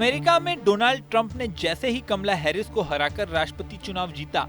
America में Donald Trump ने जैसे ही कमला हैरिस को हराकर राष्ट्रपति चुनाव जीता,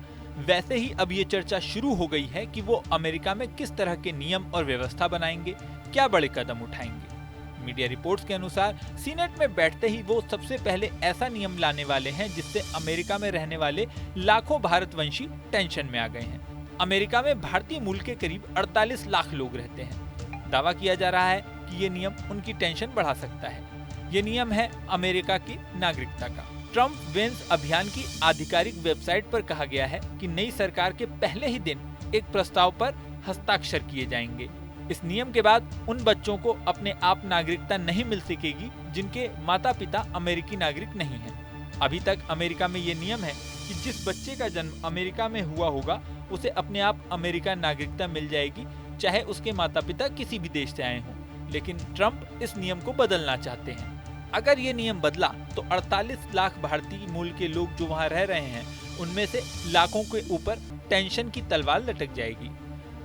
वैसे ही अब ये चर्चा शुरू हो गई है कि वो अमेरिका में किस तरह के नियम और व्यवस्था बनाएंगे, क्या बड़े कदम उठाएंगे। मीडिया रिपोर्ट्स के अनुसार सीनेट में बैठते ही वो सबसे पहले ऐसा नियम लाने वाले हैं जिससे अमेरिका में रहने वाले लाखों भारतवंशी टेंशन में आ गए हैं। अमेरिका में भारतीय मूल के करीब 48 लाख लोग रहते हैं। दावा किया जा रहा है कि ये नियम उनकी टेंशन बढ़ा सकता है। ये नियम है अमेरिका की नागरिकता का। ट्रंप वेंस अभियान की आधिकारिक वेबसाइट पर कहा गया है कि नई सरकार के पहले ही दिन एक प्रस्ताव पर हस्ताक्षर किए जाएंगे। इस नियम के बाद उन बच्चों को अपने आप नागरिकता नहीं मिल सकेगी जिनके माता पिता अमेरिकी नागरिक नहीं हैं। अभी तक अमेरिका में ये नियम है कि जिस बच्चे का जन्म अमेरिका में हुआ होगा उसे अपने आप अमेरिका नागरिकता मिल जाएगी, चाहे उसके माता पिता किसी भी देश से आए हों। लेकिन ट्रंप इस नियम को बदलना चाहते हैं। अगर ये नियम बदला तो 48 लाख भारतीय मूल के लोग जो वहाँ रह रहे हैं, उनमें से लाखों के ऊपर टेंशन की तलवार लटक जाएगी।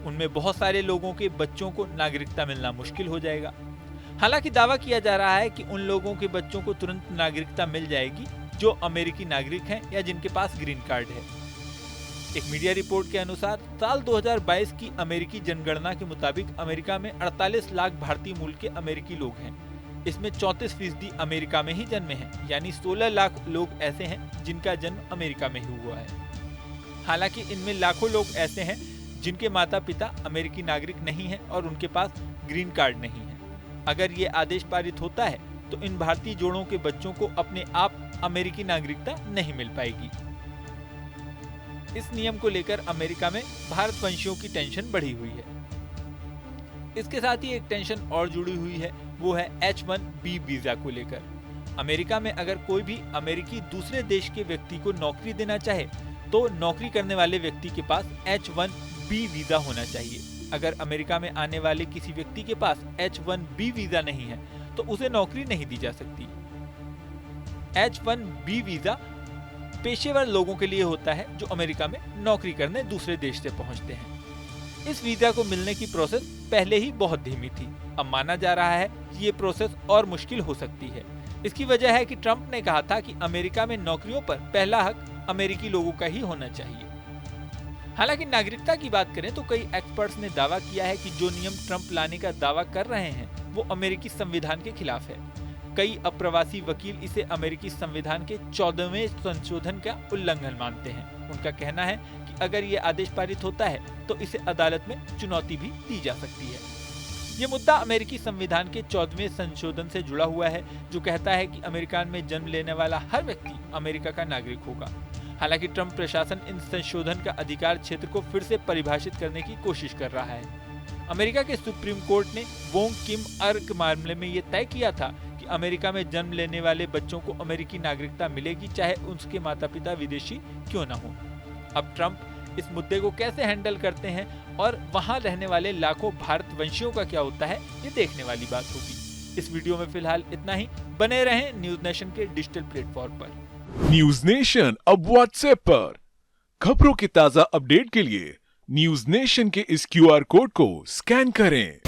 उनमें बहुत सारे लोगों के बच्चों को नागरिकता मिलना मुश्किल हो जाएगा। हालांकि दावा किया जा रहा है कि उन लोगों के बच्चों को तुरंत नागरिकता मिल जाएगी जो अमेरिकी नागरिक हैं या जिनके पास ग्रीन कार्ड है। एक मीडिया रिपोर्ट के अनुसार साल 2022 की अमेरिकी जनगणना के मुताबिक अमेरिका में 48 लाख भारतीय मूल के अमेरिकी लोग हैं। इसमें 34% अमेरिका में ही जन्मे हैं, यानी 16 लाख लोग ऐसे हैं जिनका जन्म अमेरिका में ही हुआ है। हालांकि इनमें लाखों लोग ऐसे हैं जिनके माता पिता अमेरिकी नागरिक नहीं हैं और उनके पास ग्रीन कार्ड नहीं है। अगर ये आदेश पारित होता है तो इन भारतीय जोड़ों के बच्चों को अपने आप अमेरिकी नागरिकता नहीं मिल पाएगी। इस नियम को लेकर अमेरिका में भारतवंशियों की टेंशन बढ़ी हुई है। इसके साथ ही एक टेंशन और जुड़ी हुई है, वो है H-1B वीजा को लेकर। अमेरिका में अगर कोई भी अमेरिकी दूसरे देश के व्यक्ति को नौकरी देना चाहे तो नौकरी करने वाले व्यक्ति के पास H-1B वीजा होना चाहिए। अगर अमेरिका में आने वाले किसी व्यक्ति के पास H-1B वीजा नहीं है तो उसे नौकरी नहीं दी जा सकती। H-1B वीजा पेशेवर लोगों के लिए होता है जो अमेरिका में नौकरी करने दूसरे देश से पहुंचते हैं। इस वीजा को मिलने की प्रोसेस पहले ही बहुत धीमी थी। अब माना जा रहा है कि ये प्रोसेस और मुश्किल हो सकती है। इसकी वजह है कि ट्रंप ने कहा था कि अमेरिका में नौकरियों पर पहला हक अमेरिकी लोगों का ही होना चाहिए। हालांकि नागरिकता की बात करें तो कई एक्सपर्ट्स ने दावा किया है कि जो नियम ट्रंप लाने का दावा कर रहे हैं वो अमेरिकी संविधान के खिलाफ है। कई अप्रवासी वकील इसे अमेरिकी संविधान के 14वें संशोधन का उल्लंघन मानते हैं। उनका कहना है कि अगर ये आदेश पारित होता है तो इसे अदालत में चुनौती भी दी जा सकती है। ये मुद्दा अमेरिकी संविधान के 14वें संशोधन से जुड़ा हुआ है, जो कहता है कि अमेरिका में जन्म लेने वाला हर व्यक्ति अमेरिका का नागरिक होगा। हालांकि ट्रंप प्रशासन इन संशोधन का अधिकार क्षेत्र को फिर से परिभाषित करने की कोशिश कर रहा है। अमेरिका के सुप्रीम कोर्ट ने वोंग किम अर्क मामले में ये तय किया था कि अमेरिका में जन्म लेने वाले बच्चों को अमेरिकी नागरिकता मिलेगी, चाहे उनके माता पिता विदेशी क्यों न हो। अब ट्रंप इस मुद्दे को कैसे हैंडल करते हैं और वहां रहने वाले लाखों भारतवंशियों का क्या होता है, ये देखने वाली बात होगी। इस वीडियो में फिलहाल इतना ही। बने रहें न्यूज नेशन के डिजिटल प्लेटफॉर्म पर। न्यूज नेशन अब व्हाट्सएप पर। खबरों के ताजा अपडेट के लिए न्यूज नेशन के इस QR कोड को स्कैन करें।